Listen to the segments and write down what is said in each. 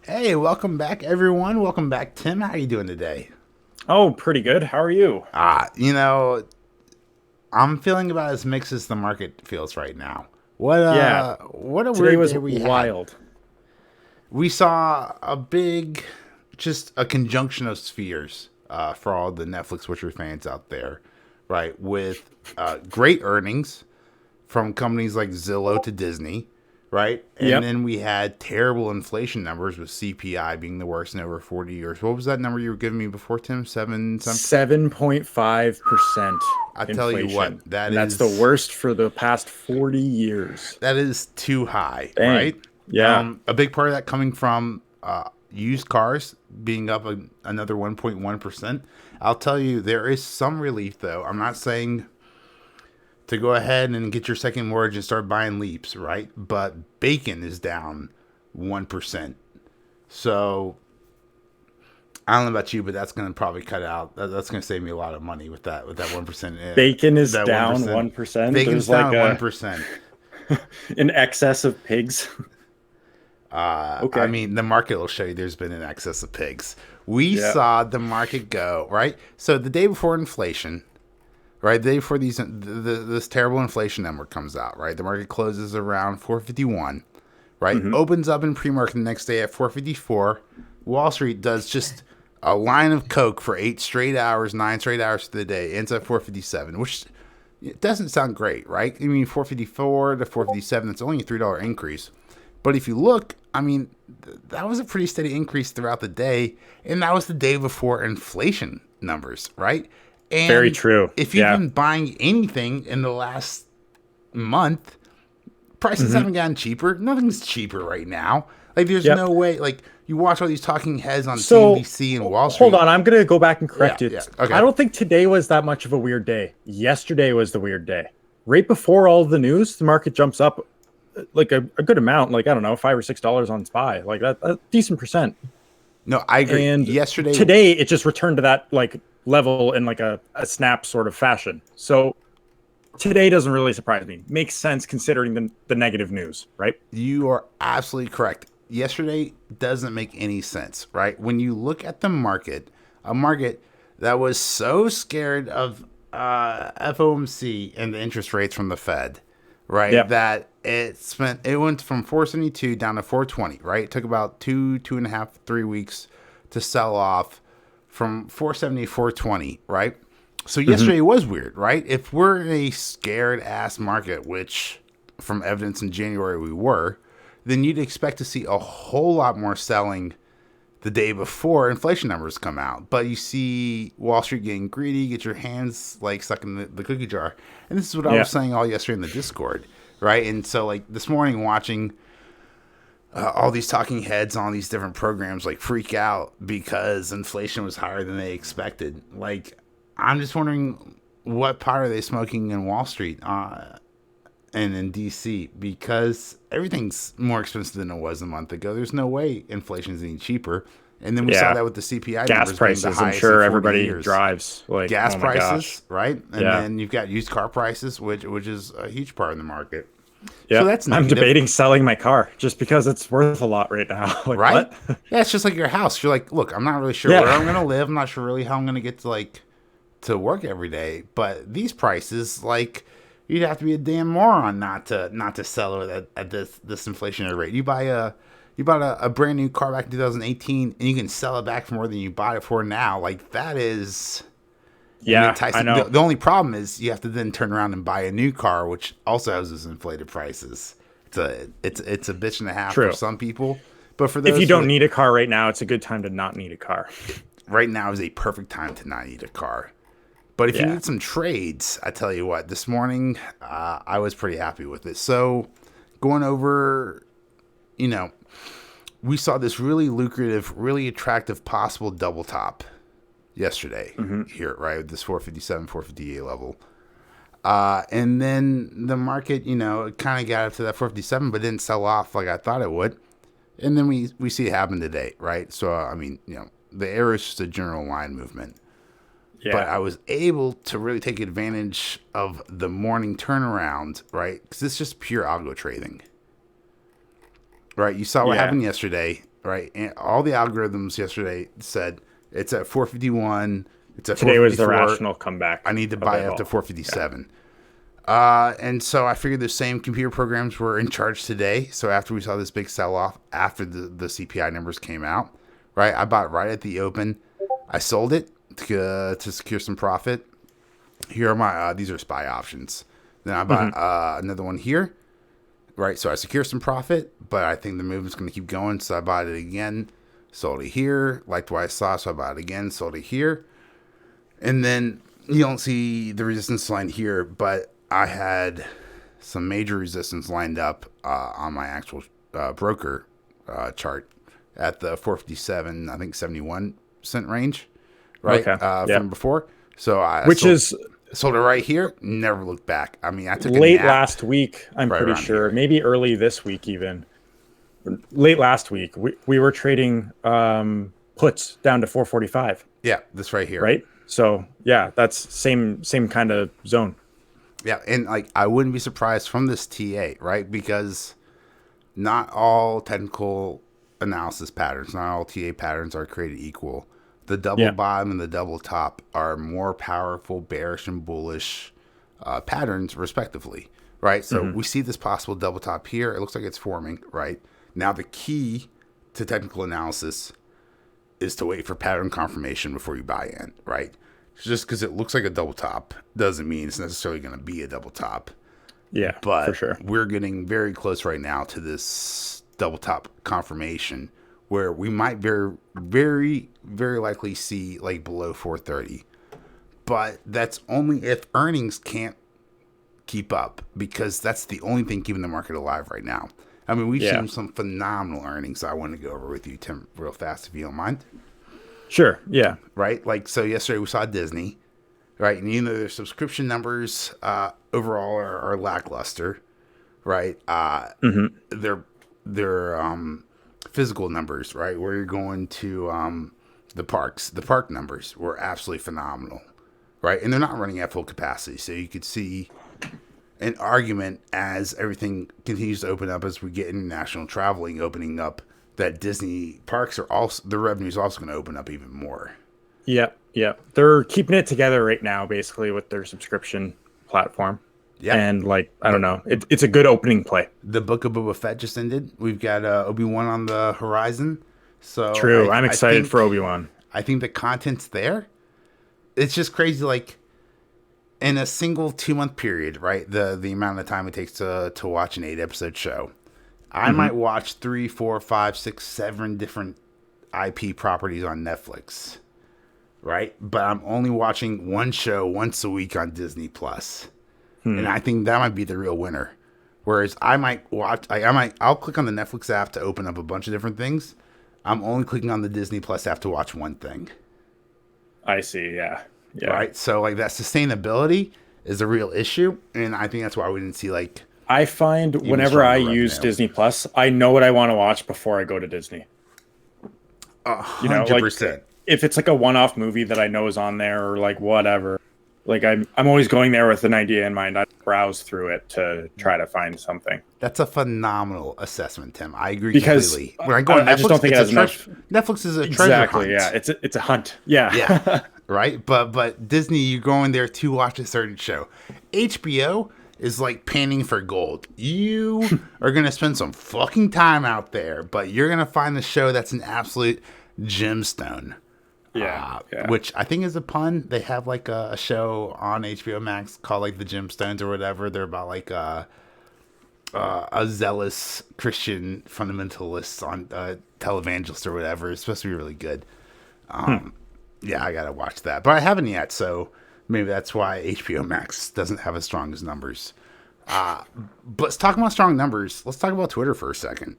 Hey, welcome back, everyone. Welcome back, Tim. How you doing today? Oh, pretty good. How are you? Ah, I'm feeling about as mixed as the market feels right now. Yeah, What a today weird was day we had. wild. We saw just a conjunction of spheres for all the Netflix Witcher fans out there, right? With great earnings from companies like Zillow to Disney, right? And Yep. then we had terrible inflation numbers with CPI being the worst in over 40 years. What was that number you were giving me before, Tim? Seven something? 7.5% I tell you what, inflation. And that's the worst for the past 40 years. that is too high, Dang. right? Yeah. A big part of that coming from used cars being up another 1.1%. I'll tell you, there is some relief though. I'm not saying to go ahead and get your second mortgage and start buying leaps, right? But bacon is down 1%. So I don't know about you, but that's going to probably cut out. That's going to save me a lot of money with that 1%. Bacon is That one down percent. 1%. Bacon's There's like down a 1%. an excess of pigs. I Okay. mean, the market will show you there's been an excess of pigs. We Yeah. saw the market go right. So the day before inflation, right? The day before this terrible inflation number comes out, right? The market closes around 451, right? hmm Opens up in pre-market the next day at 454. Wall Street does just a line of coke for 8 straight hours, 9 straight hours of the day. Ends at 457, which it doesn't sound great, right? I mean, 454 to 457, that's only a $3 increase. But if you look, I mean, that was a pretty steady increase throughout the day. And that was the day before inflation numbers, right? Very And true. if you've Yeah. been buying anything in the last month, prices hmm haven't gotten cheaper. Nothing's cheaper right now. Like, there's Yep. no way. Like, you watch all these talking heads on So CNBC and Wall hold Street. on, I'm gonna go back and Yeah, correct you. yeah, I okay. don't think today was that much of a weird day. Yesterday was the weird day. Right before all of the news, the market jumps up like a good amount, like I don't know, $5 or $6 on SPY, like that, a decent percent. No, I agree. And Yesterday, today it just returned to that like level in like a snap sort of fashion. So today doesn't really surprise me. Makes sense considering the negative news, right? you are absolutely correct. Yesterday doesn't make any sense, right? When you look at the market, a market that was so scared of FOMC and the interest rates from the Fed, right? Yep. That it went from 472 down to 420, right? It took about 2.5, 3 weeks to sell off from 470 to 420, right? So hmm yesterday was weird, right? If we're in a scared ass market, which from evidence in January we were, then you'd expect to see a whole lot more selling the day before inflation numbers come out. But you see Wall Street getting greedy, get your hands like stuck in the cookie jar. And this is what I Yeah. was saying all yesterday in the Discord, right? And so like this morning watching all these talking heads on these different programs like freak out because inflation was higher than they expected. Like I'm just wondering what pot are they smoking in Wall Street and in DC because everything's more expensive than it was a month ago. There's no way inflation's any cheaper. And then we saw Yeah. that with the CPI Gas numbers being the prices. I'm highest in sure 40 everybody years. drives. Like, Gas oh my gosh. prices, right? And Yeah. then you've got used car prices, which is a huge part of the market. So Yep. that's I'm negative, debating selling my car just because it's worth a lot right now. Like, right? what? Yeah, it's just like your house. You're like, look, I'm not really sure where I'm Yeah. gonna live. I'm not sure really how I'm gonna get to work every day. But these prices, like, you'd have to be a damn moron not to sell it at this inflationary rate. You bought a brand new car back in 2018, and you can sell it back for more than you bought it for now. Like that is an Yeah, I enticing. know. The only problem is you have to then turn around and buy a new car, which also has those inflated prices. It's a bitch and a half for True. some people, but for If you those don't need a car right now, it's a good time to not need a car. right now is a perfect time to not need a car. But if you Yeah. need some trades, I tell you what, this morning I was pretty happy with it. So going over, you know, we saw this really lucrative, really attractive possible double top yesterday hmm here, right? With this 457, 458 level. And then the market, it kind of got up to that 457, but didn't sell off like I thought it would. And then we see it happen today, right? So, I mean, the error is just a general line movement. But Yeah. I was able to really take advantage of the morning turnaround, right? Because it's just pure algo trading, right? You saw what Yeah. happened yesterday. right? And all the algorithms yesterday said it's at 451, it's at Today was the 454. rational I comeback need to of buy it up to all. Yeah. 457. And so I figured the same computer programs were in charge today. So after we saw this big sell off, after the CPI numbers came out, right? I bought right at the open. I sold it to secure some profit. Here are my, these are SPY options. Then I bought another one here, right? So I secure some profit, but I think the movement's going to keep going. So I bought it again, sold it here, liked what I saw. So I bought it again, sold it here. And then you don't see the resistance line here, but I had some major resistance lined up on my actual broker chart at the 457, I think 71 cent range, right? Okay. Yeah. From before. So I Which is sold it right here, never looked back. I mean, I took a late nap last week, I'm right pretty around sure. here. Maybe early this week, even. Late last week, we were trading puts down to 445, Yeah, this right here. right? So yeah, that's same kind of zone. Yeah, and like I wouldn't be surprised from this TA, right? Because not all technical analysis patterns, not all TA patterns are created equal. The double Yeah. bottom and the double top are more powerful bearish and bullish patterns, respectively, right? So we see this possible double top here. It looks like it's forming, right? Now, the key to technical analysis is to wait for pattern confirmation before you buy in, right? Just because it looks like a double top doesn't mean it's necessarily going to be a double top. Yeah, But for sure. we're getting very close right now to this double top confirmation where we might very likely see like below 430. But that's only if earnings can't keep up, because that's the only thing keeping the market alive right now. I mean, we've Yeah. seen some phenomenal earnings I want to go over with you, Tim, real fast, if you don't mind. Sure. Yeah. Right? Like, so yesterday we saw Disney, right? And you know, their subscription numbers overall are lackluster, right? Their physical numbers, right? Where you're going to the parks, the park numbers were absolutely phenomenal, right? And they're not running at full capacity, so you could see an argument as everything continues to open up, as we get international traveling opening up, that Disney parks are also, the revenue is also going to open up even more. Yeah. Yeah. They're keeping it together right now, basically, with their subscription platform. Yeah. And like, I don't know, it's a good opening play. The Book of Boba Fett just ended. We've got Obi-Wan on the horizon. So True. I'm I excited think, for Obi-Wan. I think the content's there. It's just crazy, like in a single 2 month period, right? The amount of time it takes to watch an 8 episode show. I might watch 3, 4, 5, 6, 7 different IP properties on Netflix, right? But I'm only watching one show once a week on Disney Plus. And I think that might be the real winner. Whereas I might watch, I'll click on the Netflix app to open up a bunch of different things. I'm only clicking on the Disney Plus app to watch one thing. I see. Yeah. Yeah. Right. So like that sustainability is a real issue. And I think that's why we didn't see like I find whenever stronger I use revenue. Disney Plus, I know what I want to watch before I go to Disney. You know, like 100%. if it's like a one-off movie that I know is on there or like whatever, like I'm always going there with an idea in mind. I browse through it to try to find something. That's a phenomenal assessment, Tim. I agree Because completely. When I go on Netflix, I just don't think it it's has a treasure. Netflix is a treasure Exactly. hunt. Yeah. It's a hunt. Yeah. Yeah. Right? But Disney, you're going there to watch a certain show. HBO is like panning for gold. You are going to spend some fucking time out there, but you're going to find the show that's an absolute gemstone. Yeah. Which I think is a pun. They have like a show on HBO Max called like the Gemstones or whatever. They're about like a zealous Christian fundamentalist on televangelist or whatever. It's supposed to be really good. Yeah, I gotta watch that, but I haven't yet. So maybe that's why HBO Max doesn't have as strong as numbers. But let's talk about strong numbers. Let's talk about Twitter for a second.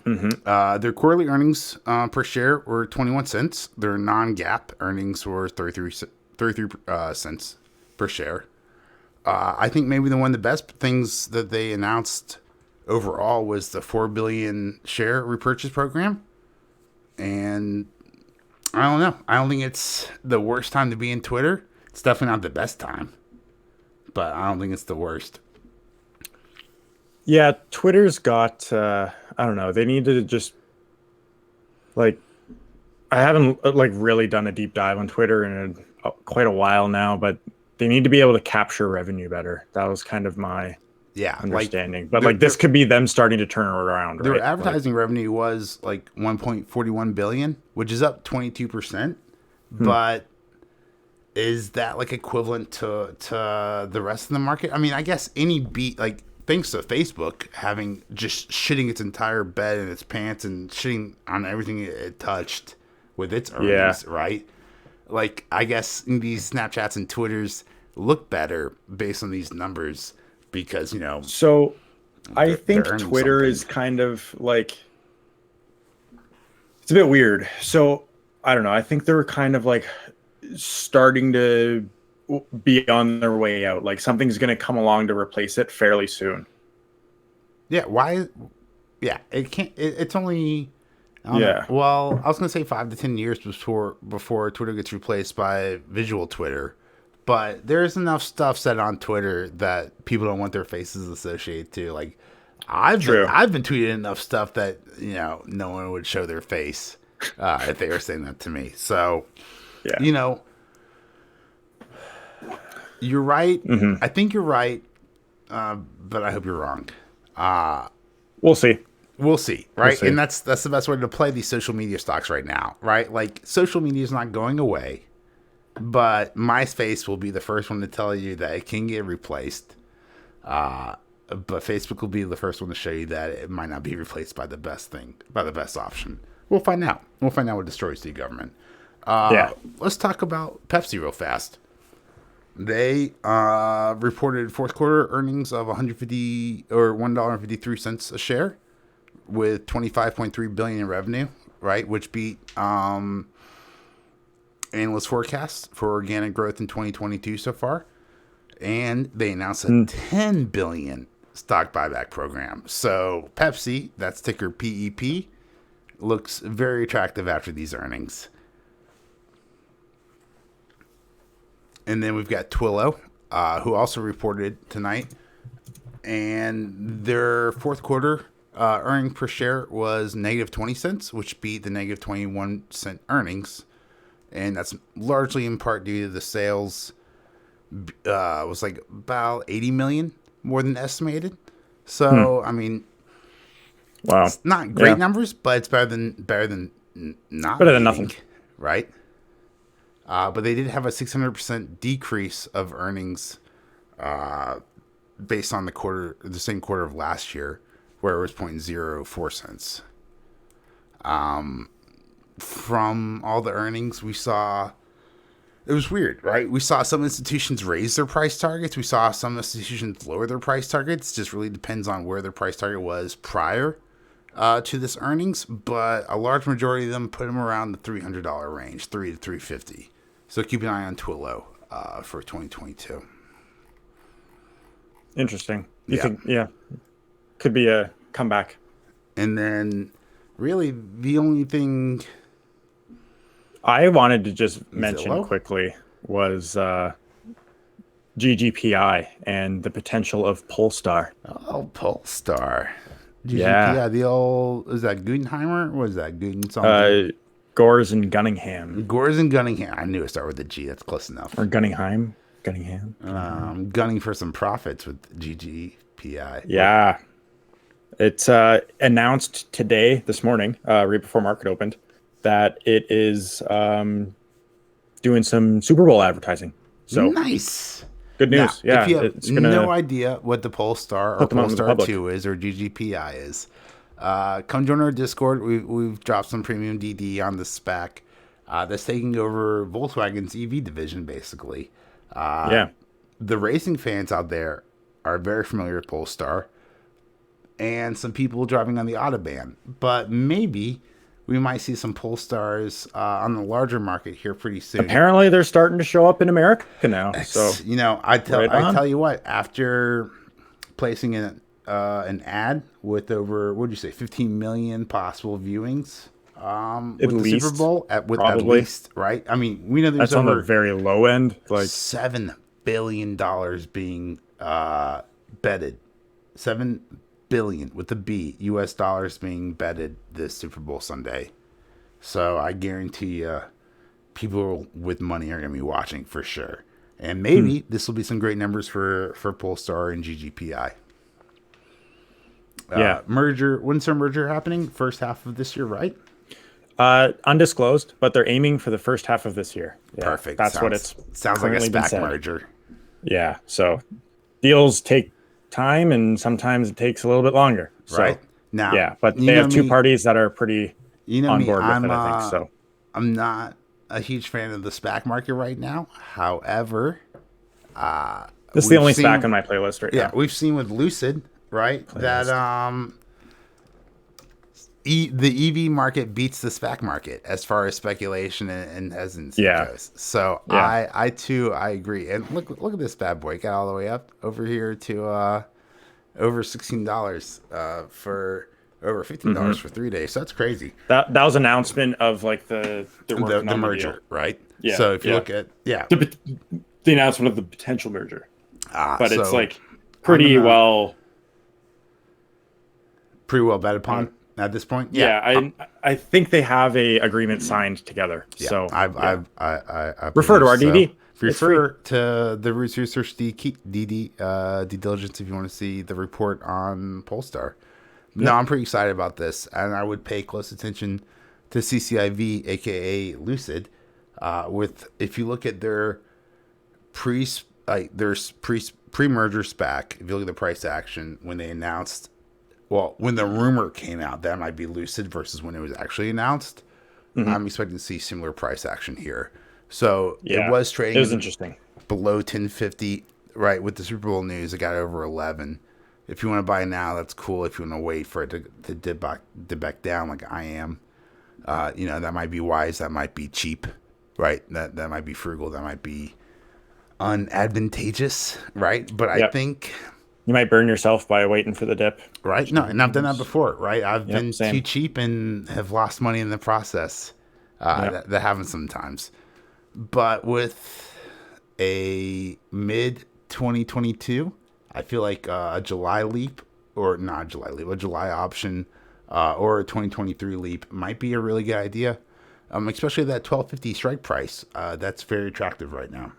Their quarterly earnings per share were 21 cents. Their non-GAAP earnings were 33 cents per share. I think maybe one of the best things that they announced overall was the 4 billion share repurchase program. And I don't know. I don't think it's the worst time to be in Twitter. It's definitely not the best time, but I don't think it's the worst. Yeah, Twitter's got I don't know, they need to just Like, I haven't like really done a deep dive on Twitter in quite a while now, but they need to be able to capture revenue better. That was kind of my Yeah, like understanding. But their like this their, could be them starting to turn it around, their right? Like, advertising revenue was like 1.41 billion, which is up 22%. hmm, But is that like equivalent to the rest of the market? I mean, I guess any beat, like thanks to Facebook having just shitting its entire bed in its pants and shitting on everything it touched with its yeah. earnings, right? Like I guess these Snapchats and Twitters look better based on these numbers because So I they're think earning Twitter something. is kind of like it's a bit weird. So I don't know. I think they're kind of like starting to be on their way out. Like something's going to come along to replace it fairly soon. Yeah, why? Yeah, it can't. It's only I don't know. Yeah. Well, I was gonna say 5 to 10 years before Twitter gets replaced by visual Twitter, but there's enough stuff said on Twitter that people don't want their faces associated to. Like, True. I've been tweeting enough stuff that no one would show their face if they were saying that to me. So Yeah. you know, you're right. Hmm. I think you're right, but I hope you're wrong. We'll see. We'll see, We'll right? see. And that's the best way to play these social media stocks right now, right? Like social media is not going away, but MySpace will be the first one to tell you that it can get replaced. But Facebook will be the first one to show you that it might not be replaced by the best thing, by the best option. We'll find out. We'll find out what destroys the government. Yeah. Let's talk about Pepsi real fast. They reported fourth quarter earnings of 150 or $1.53 a share with 25.3 billion in revenue, right? Which beat analyst forecasts for organic growth in 2022 so far. And they announced a Hmm. 10 billion stock buyback program. So Pepsi, that's ticker PEP, looks very attractive after these earnings. And then we've got Twilio, who also reported tonight, and their fourth quarter earnings per share was negative 20 cents, which beat the negative 21-cent earnings. And that's largely in part due to the sales was like about 80 million more than estimated. Hmm. So, I mean, Wow. it's not great Yeah. numbers, but it's better than not Better than beating, nothing. right? But they did have a 600% decrease of earnings based on the same quarter of last year, where it was 0.04 cents. From all the earnings we saw, it was weird, right? We saw some institutions raise their price targets. We saw some institutions lower their price targets. It just really depends on where their price target was prior to this earnings. But a large majority of them put them around the $300 range, 3 to 350. So keep an eye on Twilio for 2022. Interesting. You Yeah. think, yeah, could be a comeback. And then really the only thing I wanted to just mention Zillow. quickly was GGPI and the potential of Polestar. Oh, Polestar. Yeah. GGPI, the old, is that Gudenheimer? What is that? Guden something? Uh, Gores and Gunningham Gores and Gunningham. I knew it started with a G. That's close enough. or Gunningham. Gunningham. Gunning for some profits with GGPI. Yeah. It's announced today, this morning, right before market opened, that it is doing some Super Bowl advertising. So Nice. good Now, news. Yeah, if you have it's no gonna idea what the Polestar or put them out in the Polestar public. 2 is or GGPI is, come join our Discord. We've dropped some premium DD on the spec that's taking over Volkswagen's EV division, basically. Yeah, The racing fans out there are very familiar with Polestar and some people driving on the Autobahn. But maybe we might see some Polestars on the larger market here pretty soon. apparently they're starting to show up in America now. So I right on. tell you what, after placing an ad with over, what did you say, 15 million possible viewings At with the Super least, Bowl at probably. least, right? I mean, we know there's That's on the over very low end. Like, $7 billion being betted. 7 billion with the B US dollars being betted this Super Bowl Sunday. So I guarantee you, people with money are going to be watching for sure. And maybe this will be some great numbers for Polestar and GGPI. Yeah. When's their merger happening? First half of this year, right? Undisclosed, but they're aiming for the first half of this year. Yeah, Perfect. That's what it's sounds like a currently been SPAC said. merger. Yeah. So deals take time, and sometimes it takes a little bit longer. So, Right. Now, yeah, but you they know have two me- parties that are pretty You know on me, board with it, I think. So I'm not a huge fan of the SPAC market right now. However, this is the we've only seen- SPAC on my playlist right yeah, now. we've seen with Lucid, right, that the EV market beats the SPAC market as far as speculation and hesitancy goes. So Yeah. I too agree. And look at this bad boy, got all the way up over here to over $16 for over $15 for 3 days. So that's crazy. That was announcement of like the Merger, right? Yeah, So if you yeah. look at the announcement of the potential merger, but it's so like pretty gonna- well. pretty well bet upon at this point. Yeah, I think they have a agreement signed together. Yeah, So I refer to our believe DD. So. It's Refer to the Roots Research DD due diligence if you want to see the report on Polestar. No, I'm pretty excited about this, and I would pay close attention to CCIV, aka Lucid. If you look at their pre-merger SPAC, if you look at the price action when they announced. Well, when the rumor came out, that might be Lucid versus when it was actually announced. I'm expecting to see similar price action here. So it was trading. It was interesting. Below 1050, right? With the Super Bowl news, it got over 11. If you want to buy now, that's cool. If you want to wait for it to dip back down, like I am, that might be wise. That might be cheap, right? That might be frugal. That might be unadvantageous, right? But I think. You might burn yourself by waiting for the dip. Right? No, and I've done that before, right? I've been same. too cheap and have lost money in the process. That happens sometimes. But with a mid 2022, I feel like a July leap, or not July leap, a July option, or a 2023 leap might be a really good idea. Especially that 1250 strike price. That's very attractive right now.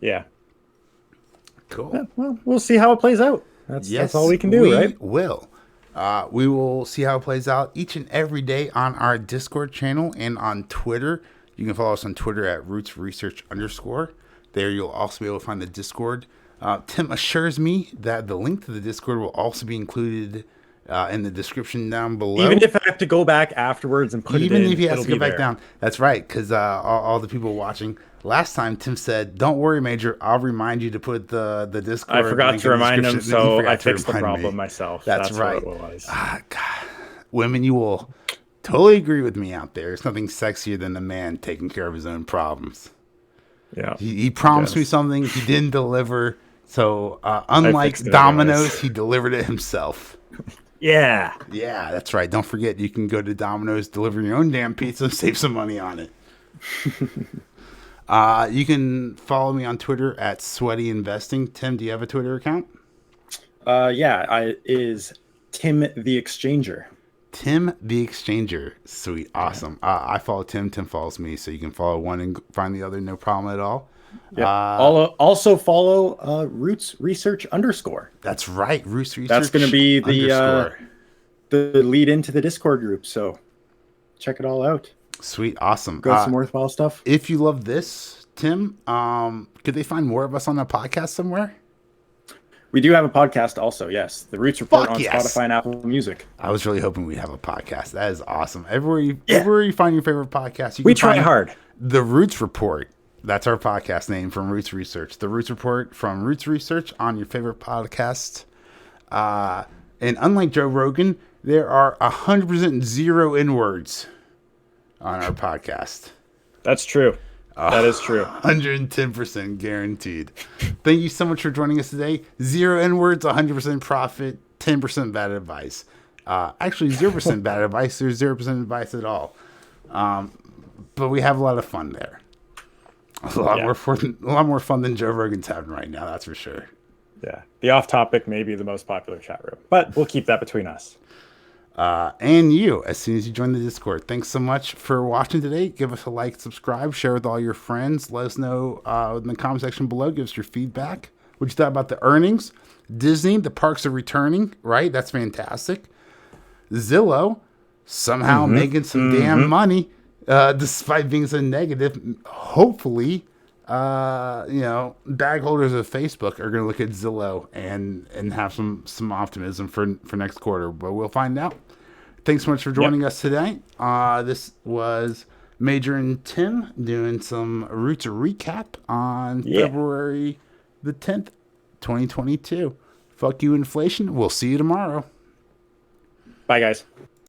Yeah. Cool. Yeah, well, we'll see how it plays out. That's all we can do, right? We will see how it plays out each and every day on our Discord channel and on Twitter. You can follow us on Twitter at Roots Research _. There you'll also be able to find the Discord. Tim assures me that the link to the Discord will also be included in the description down below. Even if I have to go back afterwards and put it in. Even if you have to it'll go be back down. That's right, because all the people watching. Last time, Tim said, "Don't worry, Major. I'll remind you to put the Discord." I forgot link to in the remind them, description." so He forgot I to fixed the remind problem me. myself. That's right. What it was. God. Women, you will totally agree with me out there. There's nothing sexier than a man taking care of his own problems. Yeah. He promised me something. He didn't deliver. So, unlike fixed it Domino's, anyways. he delivered it himself. Yeah. Yeah, that's right. Don't forget, you can go to Domino's, deliver your own damn pizza, save some money on it. You can follow me on Twitter at Sweaty Investing. Tim, do you have a Twitter account? Is Tim the Exchanger. Tim the Exchanger. Sweet. Awesome. I follow Tim. Tim follows me. So you can follow one and find the other. No problem at all. Yeah. Also follow Roots Research _. That's right. Roots Research. That's going to be _ the lead into the Discord group. So check it all out. Sweet. Awesome. Got some worthwhile stuff. If you love this, Tim, could they find more of us on the podcast somewhere? We do have a podcast also, yes. The Roots Report on yes. Spotify and Apple Music. I was really hoping we'd have a podcast. That is awesome. Everywhere you find your favorite podcast, you can We try find hard. The Roots Report. That's our podcast name from Roots Research. The Roots Report from Roots Research on your favorite podcast. And unlike Joe Rogan, there are 100% zero N-words on our podcast. That's true. That is true. 110% guaranteed. Thank you so much for joining us today. Zero N-words, 100% profit, 10% bad advice. Actually, 0% bad advice. There's 0% advice at all. But we have a lot of fun there. A lot more fun than Joe Rogan's having right now, that's for sure. Yeah. The off topic may be the most popular chat room, but we'll keep that between us. and you as soon as you join the Discord. Thanks so much for watching today. Give us a like, subscribe, share with all your friends. Let us know in the comment section below. Give us your feedback. What you thought about the earnings. Disney, the parks are returning, right? That's fantastic. Zillow, somehow making some damn money, despite being so negative. Hopefully, bag holders of Facebook are going to look at Zillow and have some optimism for next quarter. But we'll find out. Thanks so much for joining us today. This was Major and Tim doing some Roots recap on February the 10th, 2022. Fuck you, inflation. We'll see you tomorrow. Bye, guys.